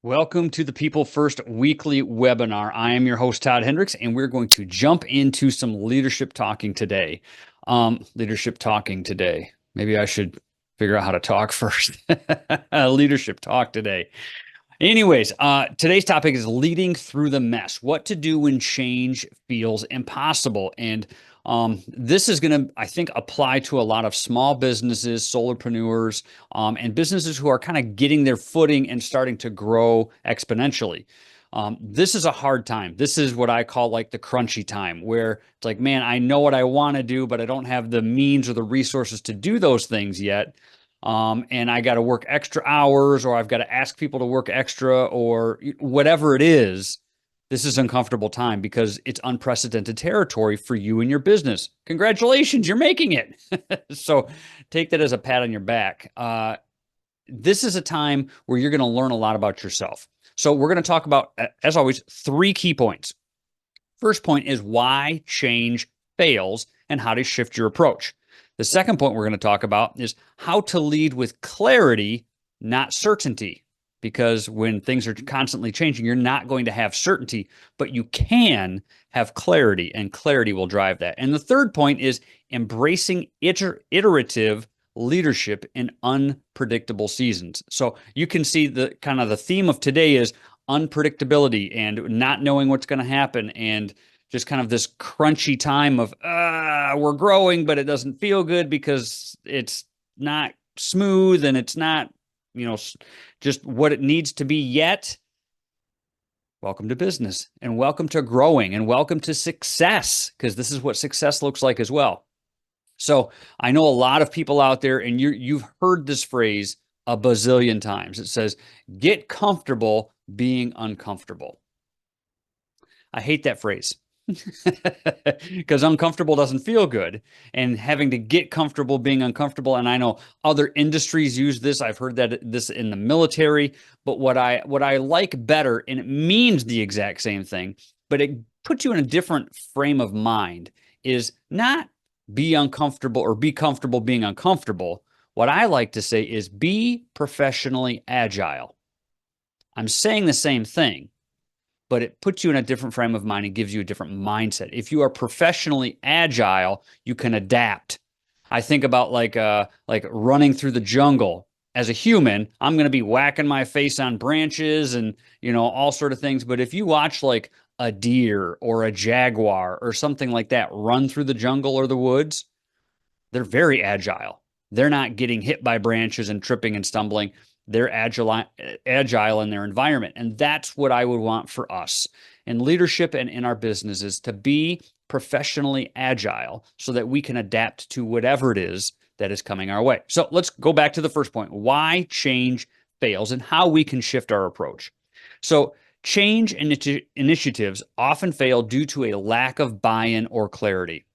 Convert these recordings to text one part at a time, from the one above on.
Welcome to the People First weekly webinar. I am your host, Todd Hendricks, and we're going to jump into some leadership talking today. Leadership talking today. Maybe I should figure out how to talk first. Leadership talk today. Anyways, today's topic is leading through the mess. What to do when change feels impossible. And this is going to, I think, apply to a lot of small businesses, solopreneurs, and businesses who are kind of getting their footing and starting to grow exponentially. This is a hard time. This is what I call like the crunchy time, where it's like, man, I know what I want to do, but I don't have the means or the resources to do those things yet. And I got to work extra hours, or I've got to ask people to work extra, or whatever it is. This is uncomfortable time because it's unprecedented territory for you and your business. Congratulations, you're making it. So take that as a pat on your back. This is a time where you're going to learn a lot about yourself. So we're going to talk about, as always, 3 key points. First point is why change fails and how to shift your approach. The second point we're going to talk about is how to lead with clarity, not certainty. Because when things are constantly changing, you're not going to have certainty, but you can have clarity, and clarity will drive that. And the third point is embracing iterative leadership in unpredictable seasons. So you can see the kind of the theme of today is unpredictability and not knowing what's going to happen, and just kind of this crunchy time of we're growing, but it doesn't feel good because it's not smooth and it's not, just what it needs to be yet. Welcome to business, and welcome to growing, and welcome to success, because this is what success looks like as well. So I know a lot of people out there, and you've heard this phrase a bazillion times. It says, get comfortable being uncomfortable. I hate that phrase. Because uncomfortable doesn't feel good, and having to get comfortable being uncomfortable. And I know other industries use this. I've heard that this in the military, but what I like better, and it means the exact same thing, but it puts you in a different frame of mind, is not be uncomfortable or be comfortable being uncomfortable. What I like to say is be professionally agile. I'm saying the same thing, but it puts you in a different frame of mind and gives you a different mindset. If you are professionally agile, you can adapt. I think about like running through the jungle. As a human, I'm going to be whacking my face on branches and, all sort of things. But if you watch like a deer or a jaguar or something like that run through the jungle or the woods, they're very agile. They're not getting hit by branches and tripping and stumbling. They're agile in their environment. And that's what I would want for us in leadership and in our businesses, to be professionally agile so that we can adapt to whatever it is that is coming our way. So let's go back to the first point, why change fails and how we can shift our approach. So change initiatives often fail due to a lack of buy-in or clarity.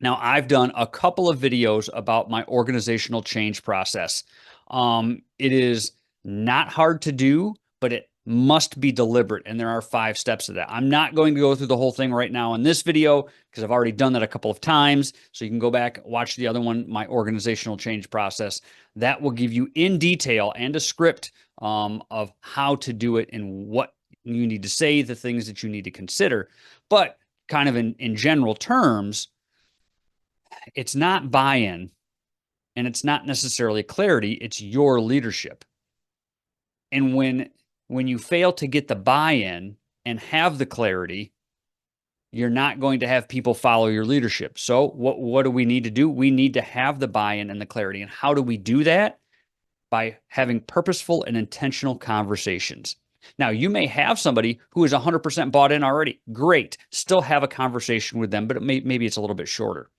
Now, I've done a couple of videos about my organizational change process. It is not hard to do, but it must be deliberate. And there are 5 steps to that. I'm not going to go through the whole thing right now in this video because I've already done that a couple of times. So you can go back, watch the other one, my organizational change process. That will give you in detail and a script of how to do it and what you need to say, the things that you need to consider. But kind of in general terms, it's not buy-in. And it's not necessarily clarity, it's your leadership. And when you fail to get the buy-in and have the clarity, you're not going to have people follow your leadership. So what do we need to do? We need to have the buy-in and the clarity. And how do we do that? By having purposeful and intentional conversations. Now, you may have somebody who is 100% bought in already. Great. Still have a conversation with them, but maybe it's a little bit shorter.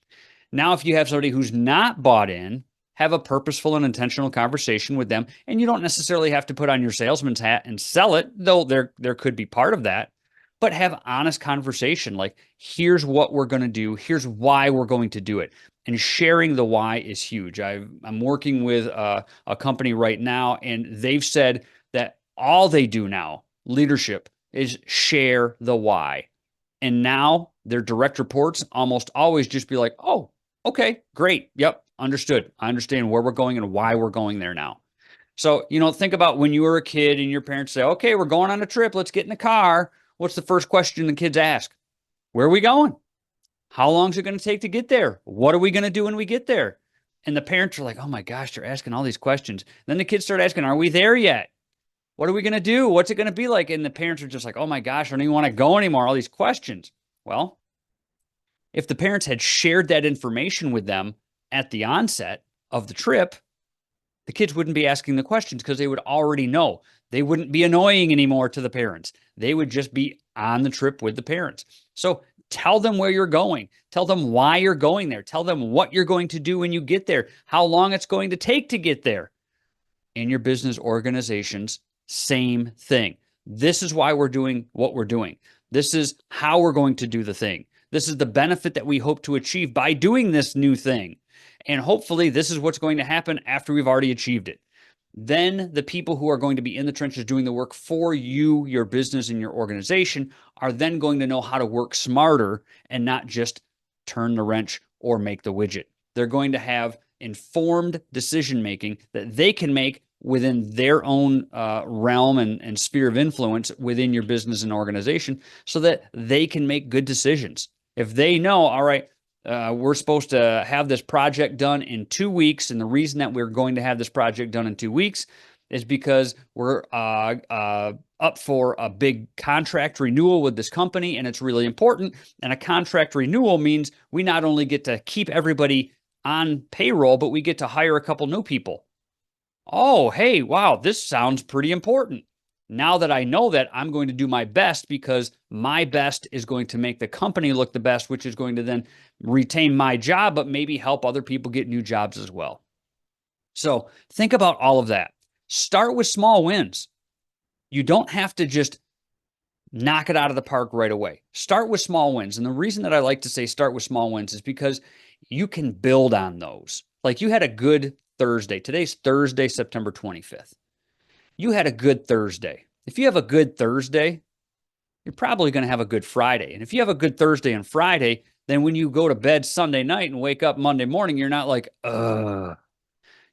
Now, if you have somebody who's not bought in, have a purposeful and intentional conversation with them. And you don't necessarily have to put on your salesman's hat and sell it, though there could be part of that. But have honest conversation, like, here's what we're going to do. Here's why we're going to do it. And sharing the why is huge. I'm working with a company right now, and they've said that all they do now, leadership, is share the why. And now their direct reports almost always just be like, oh, okay, great. Yep, understood. I understand where we're going and why we're going there now. So, think about when you were a kid and your parents say, okay, we're going on a trip. Let's get in the car. What's the first question the kids ask? Where are we going? How long is it going to take to get there? What are we going to do when we get there? And the parents are like, oh my gosh, they're asking all these questions. Then the kids start asking, are we there yet? What are we going to do? What's it going to be like? And the parents are just like, oh my gosh, I don't even want to go anymore. All these questions. Well, if the parents had shared that information with them at the onset of the trip, the kids wouldn't be asking the questions because they would already know. They wouldn't be annoying anymore to the parents. They would just be on the trip with the parents. So tell them where you're going. Tell them why you're going there. Tell them what you're going to do when you get there, how long it's going to take to get there. In your business organizations, same thing. This is why we're doing what we're doing. This is how we're going to do the thing. This is the benefit that we hope to achieve by doing this new thing. And hopefully this is what's going to happen after we've already achieved it. Then the people who are going to be in the trenches doing the work for you, your business, and your organization are then going to know how to work smarter and not just turn the wrench or make the widget. They're going to have informed decision making that they can make within their own realm and sphere of influence within your business and organization so that they can make good decisions. If they know, all right, we're supposed to have this project done in 2 weeks, and the reason that we're going to have this project done in 2 weeks is because we're up for a big contract renewal with this company, and it's really important. And a contract renewal means we not only get to keep everybody on payroll, but we get to hire a couple new people. Oh, hey, wow, this sounds pretty important. Now that I know that, I'm going to do my best because my best is going to make the company look the best, which is going to then retain my job, but maybe help other people get new jobs as well. So think about all of that. Start with small wins. You don't have to just knock it out of the park right away. Start with small wins. And the reason that I like to say start with small wins is because you can build on those. Like you had a good Thursday. Today's Thursday, September 25th. You had a good Thursday. If you have a good Thursday, you're probably going to have a good Friday. And if you have a good Thursday and Friday, then when you go to bed Sunday night and wake up Monday morning, you're not like, ugh.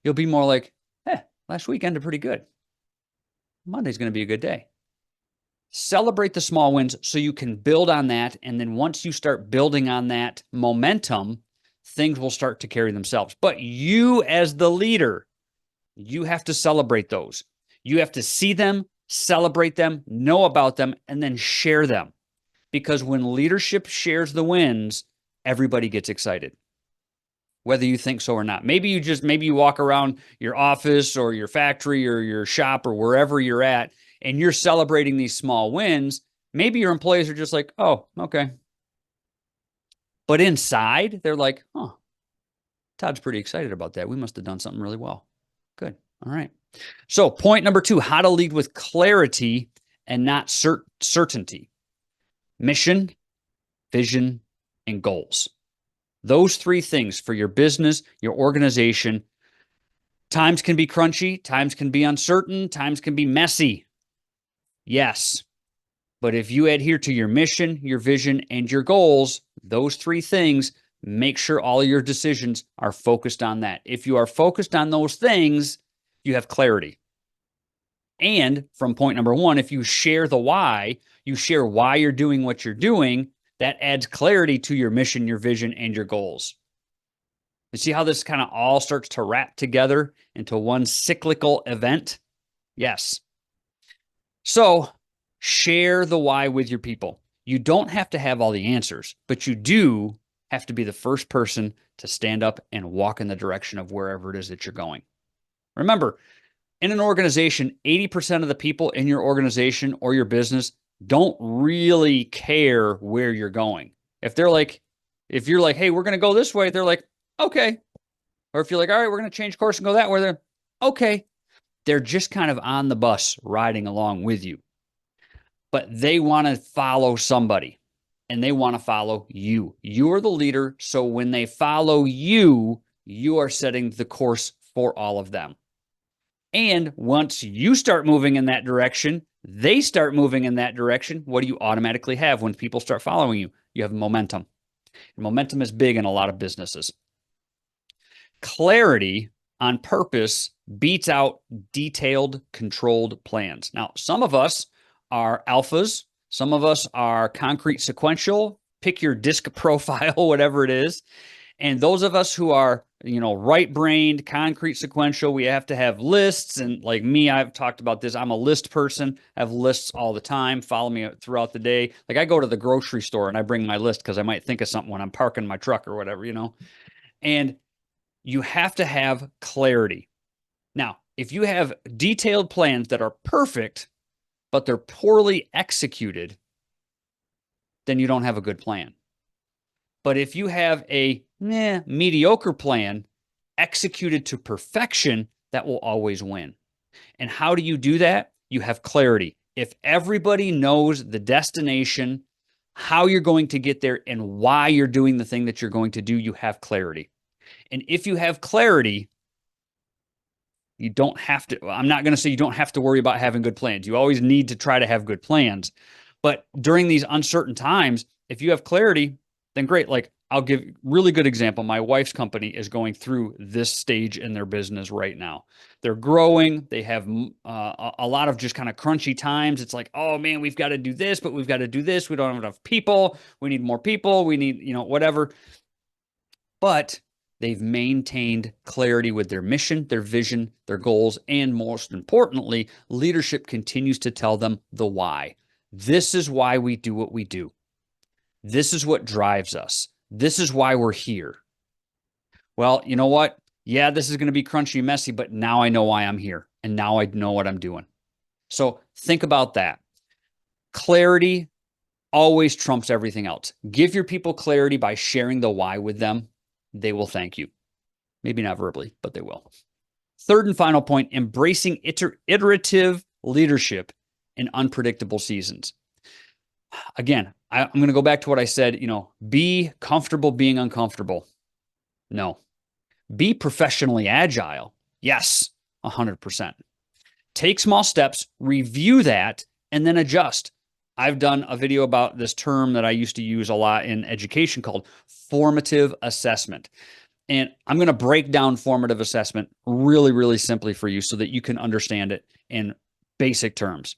You'll be more like, last week ended pretty good. Monday's going to be a good day. Celebrate the small wins so you can build on that. And then once you start building on that momentum, things will start to carry themselves. But you as the leader, you have to celebrate those. You have to see them, celebrate them, know about them, and then share them. Because when leadership shares the wins, everybody gets excited, whether you think so or not. Maybe you walk around your office or your factory or your shop or wherever you're at, and you're celebrating these small wins. Maybe your employees are just like, oh, okay. But inside, they're like, oh, Todd's pretty excited about that. We must have done something really well. Good. All right. So point number 2, how to lead with clarity and not certainty. Mission, vision, and goals. Those 3 things for your business, your organization. Times can be crunchy. Times can be uncertain. Times can be messy. Yes. But if you adhere to your mission, your vision, and your goals, those 3 things, make sure all your decisions are focused on that. If you are focused on those things, you have clarity. And from point number 1, if you share the why, you share why you're doing what you're doing, that adds clarity to your mission, your vision, and your goals. You see how this kind of all starts to wrap together into one cyclical event? Yes. So share the why with your people. You don't have to have all the answers, but you do have to be the first person to stand up and walk in the direction of wherever it is that you're going. Remember, in an organization, 80% of the people in your organization or your business don't really care where you're going. If you're like, hey, we're going to go this way, they're like, okay. Or if you're like, all right, we're going to change course and go that way, they're okay. They're just kind of on the bus riding along with you. But they want to follow somebody, and they want to follow you. You are the leader, so when they follow you, you are setting the course for all of them. And once you start moving in that direction, they start moving in that direction. What do you automatically have when people start following you? You have momentum. And momentum is big in a lot of businesses. Clarity on purpose beats out detailed, controlled plans. Now, some of us are alphas, some of us are concrete sequential, pick your disc profile, whatever it is. And those of us who are, right-brained, concrete sequential, we have to have lists. And like me, I've talked about this. I'm a list person. I have lists all the time. Follow me throughout the day. Like I go to the grocery store and I bring my list because I might think of something when I'm parking my truck or whatever, And you have to have clarity. Now, if you have detailed plans that are perfect, but they're poorly executed, then you don't have a good plan. But if you have a mediocre plan executed to perfection, that will always win. And how do you do that? You have clarity. If everybody knows the destination, how you're going to get there, and why you're doing the thing that you're going to do, you have clarity. And if you have clarity, you don't have to, I'm not going to say you don't have to worry about having good plans. You always need to try to have good plans. But during these uncertain times, if you have clarity, then great. Like I'll give a really good example. My wife's company is going through this stage in their business right now. They're growing. They have a lot of just kind of crunchy times. It's like, oh man, we've got to do this, but we've got to do this. We don't have enough people. We need more people. We need, whatever. But they've maintained clarity with their mission, their vision, their goals, and most importantly, leadership continues to tell them the why. This is why we do what we do. This is what drives us. This is why we're here. Well, you know what? Yeah, this is going to be crunchy and messy, but now I know why I'm here. And now I know what I'm doing. So think about that. Clarity always trumps everything else. Give your people clarity by sharing the why with them. They will thank you. Maybe not verbally, but they will. Third and final point, embracing iterative leadership in unpredictable seasons. Again, I'm going to go back to what I said, be comfortable being uncomfortable. No. Be professionally agile. Yes, 100%. Take small steps, review that, and then adjust. I've done a video about this term that I used to use a lot in education called formative assessment. And I'm going to break down formative assessment really, really simply for you so that you can understand it in basic terms.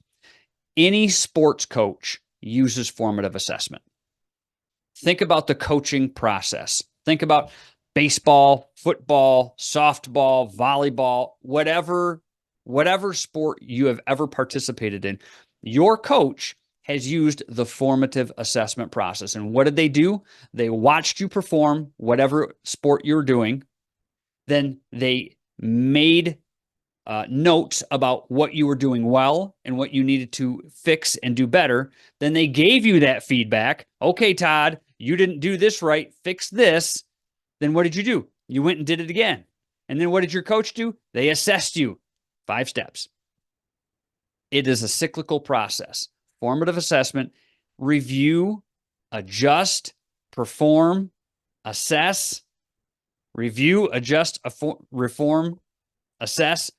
Any sports coach uses formative assessment. Think about the coaching process. Think about baseball, football, softball, volleyball, whatever sport you have ever participated in. Your coach has used the formative assessment process. And what did they do? They watched you perform whatever sport you're doing. Then they made notes about what you were doing well and what you needed to fix and do better. Then they gave you that feedback. Okay, Todd, you didn't do this right. Fix this. Then what did you do? You went and did it again. And then what did your coach do? They assessed you. 5 steps. It is a cyclical process. Formative assessment, review, adjust, perform, assess, review, adjust, reform, assess.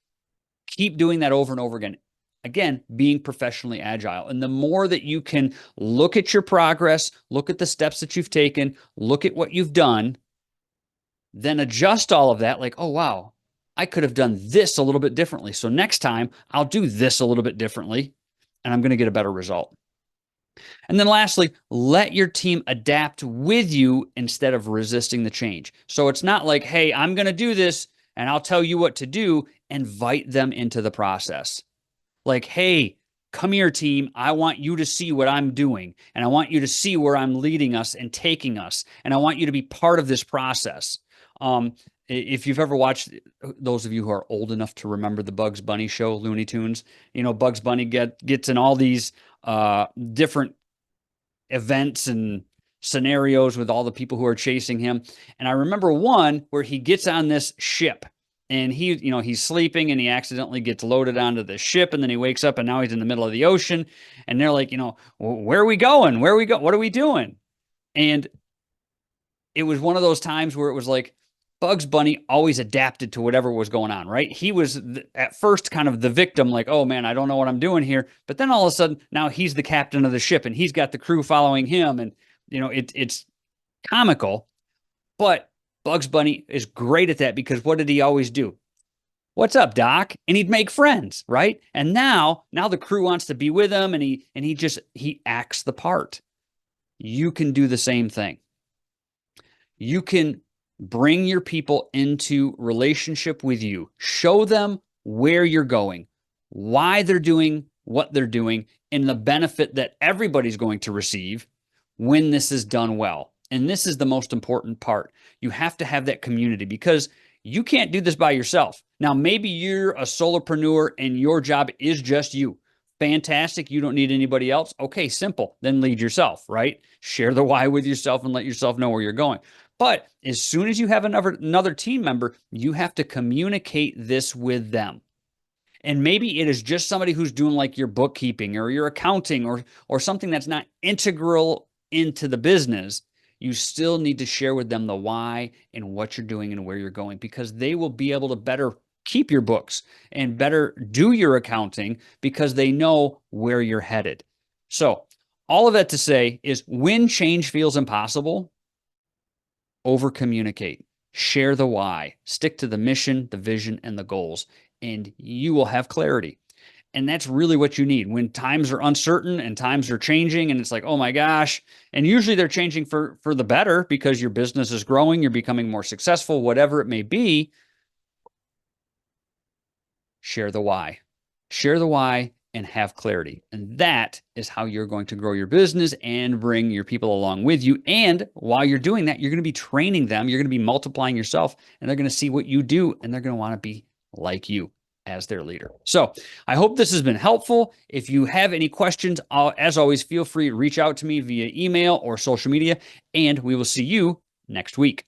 Keep doing that over and over again. Again, being professionally agile. And the more that you can look at your progress, look at the steps that you've taken, look at what you've done, then adjust all of that like, oh, wow, I could have done this a little bit differently. So next time I'll do this a little bit differently and I'm going to get a better result. And then lastly, let your team adapt with you instead of resisting the change. So it's not like, hey, I'm going to do this and I'll tell you what to do. Invite them into the process. Like, hey, come here, team. I want you to see what I'm doing. And I want you to see where I'm leading us and taking us. And I want you to be part of this process. If you've ever watched, those of you who are old enough to remember the Bugs Bunny show, Looney Tunes, Bugs Bunny gets in all these different events and scenarios with all the people who are chasing him. And I remember one where he gets on this ship and he's sleeping and he accidentally gets loaded onto the ship and then he wakes up and now he's in the middle of the ocean and they're like, where are we going? Where are we going? What are we doing? And it was one of those times where it was like Bugs Bunny always adapted to whatever was going on, right? He was at first kind of the victim, like, oh man, I don't know what I'm doing here. But then all of a sudden now he's the captain of the ship and he's got the crew following him. And, it's comical, but Bugs Bunny is great at that because what did he always do? What's up, Doc? And he'd make friends, right? And now the crew wants to be with him, and he acts the part. You can do the same thing. You can bring your people into relationship with you. Show them where you're going, why they're doing what they're doing, and the benefit that everybody's going to receive when this is done well. And this is the most important part. You have to have that community, because you can't do this by yourself. Now, maybe you're a solopreneur and your job is just you. Fantastic. You don't need anybody else. Okay, simple. Then lead yourself, right? Share the why with yourself and let yourself know where you're going. But as soon as you have another team member, you have to communicate this with them. And maybe it is just somebody who's doing like your bookkeeping or your accounting or something that's not integral into the business. You still need to share with them the why and what you're doing and where you're going, because they will be able to better keep your books and better do your accounting because they know where you're headed. So all of that to say is, when change feels impossible, over communicate, share the why, stick to the mission, the vision, and the goals, and you will have clarity. And that's really what you need when times are uncertain and times are changing. And it's like, oh my gosh. And usually they're changing for the better because your business is growing, you're becoming more successful, whatever it may be. Share the why. Share the why and have clarity. And that is how you're going to grow your business and bring your people along with you. And while you're doing that, you're going to be training them. You're going to be multiplying yourself, and they're going to see what you do, and they're going to want to be like you as their leader. So I hope this has been helpful. If you have any questions, as always, feel free to reach out to me via email or social media, and we will see you next week.